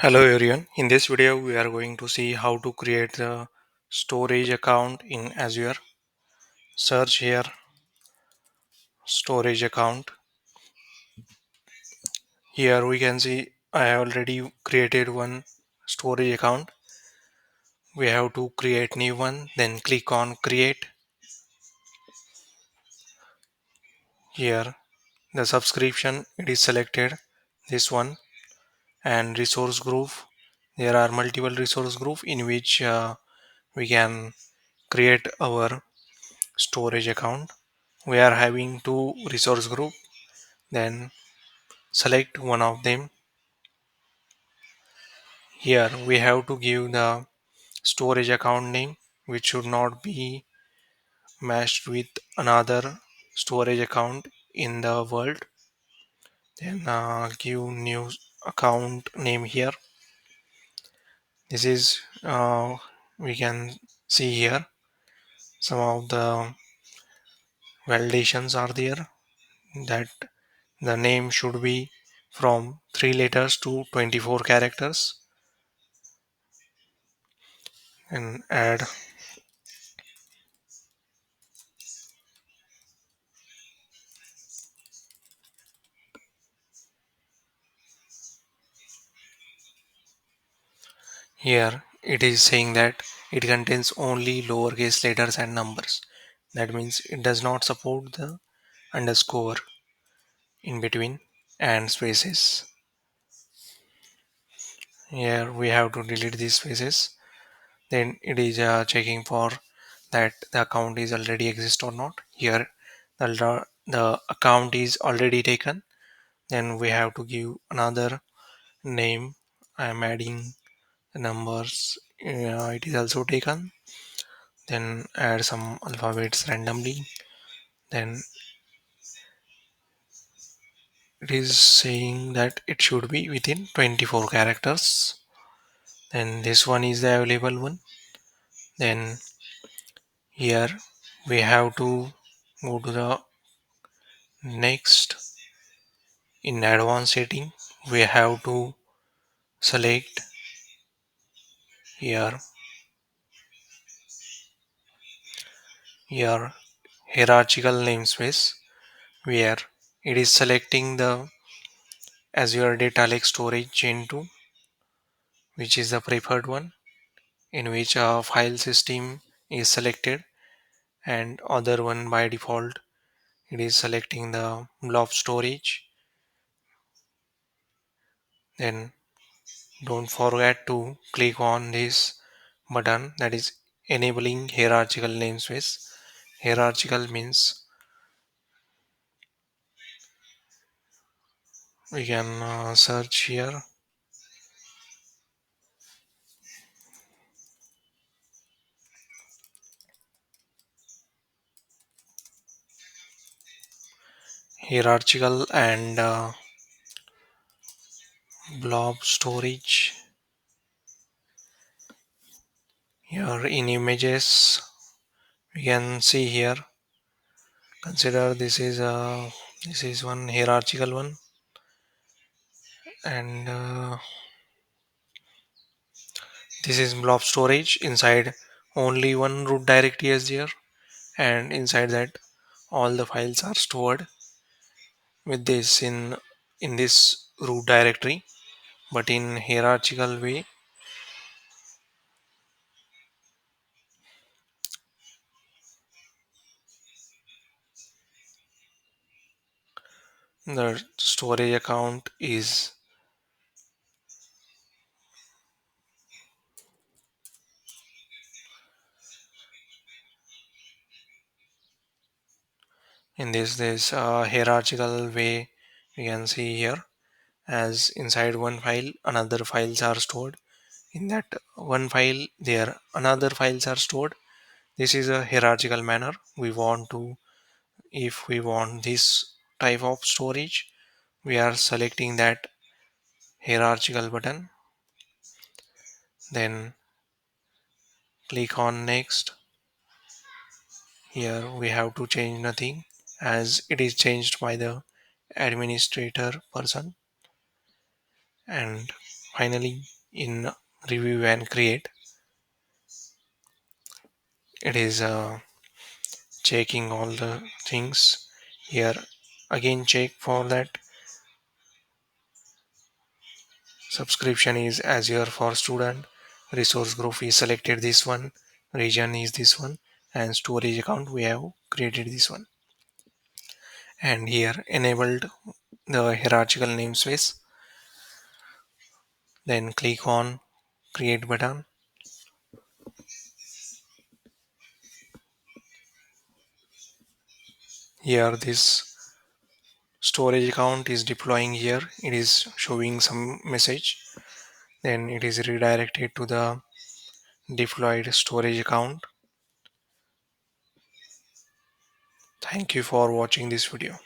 Hello everyone. In this video we are going to see how to create the storage account in Azure. Search here storage account. Here we can see I have already created one storage account. We have to create new one, then click on create. Here the subscription it is selected, this one, and resource group. There are multiple resource group in which we can create our storage account. We are having two resource group, then select one of them. Here we have to give the storage account name, which should not be matched with another storage account in the world. Then give new account name here. This is we can see here some of the validations are there, that the name should be from 3 letters to 24 characters, and add. Here it is saying that it contains only lowercase letters and numbers. That means it does not support the underscore in between and spaces. Here we have to delete these spaces. Then it is checking for that the account is already exist or not. Here the account is already taken. Then we have to give another name. I am adding the numbers. It is also taken. Then add some alphabets randomly. Then it is saying that it should be within 24 characters. Then this one is the available one. Then here we have to go to the next. In advanced setting we have to select here here hierarchical namespace, where it is selecting the Azure Data Lake Storage Chain 2, which is the preferred one, in which a file system is selected, and other one by default it is selecting the blob storage. Then don't forget to click on this button, that is enabling hierarchical namespace. Hierarchical means we can search here. Hierarchical and blob storage. Here in images we can see here, consider this is one hierarchical one, and this is blob storage. Inside only one root directory is there, and inside that all the files are stored with this in this root directory. But in hierarchical way, the storage account is in this hierarchical way. We can see here, as inside one file another files are stored, in that one file there another files are stored. This is a hierarchical manner. We want to, if we want this type of storage, we are selecting that hierarchical button, then click on next. Here we have to change nothing, as it is changed by the administrator person, and Finally, in review and create, it is checking all the things here. Again, check for that subscription is Azure for student, resource group is selected this one, region is this one, and storage account we have created this one. And here enabled the hierarchical namespace. Then click on create button. Here this storage account is deploying here. It is showing some message. Then it is redirected to the deployed storage account. Thank you for watching this video.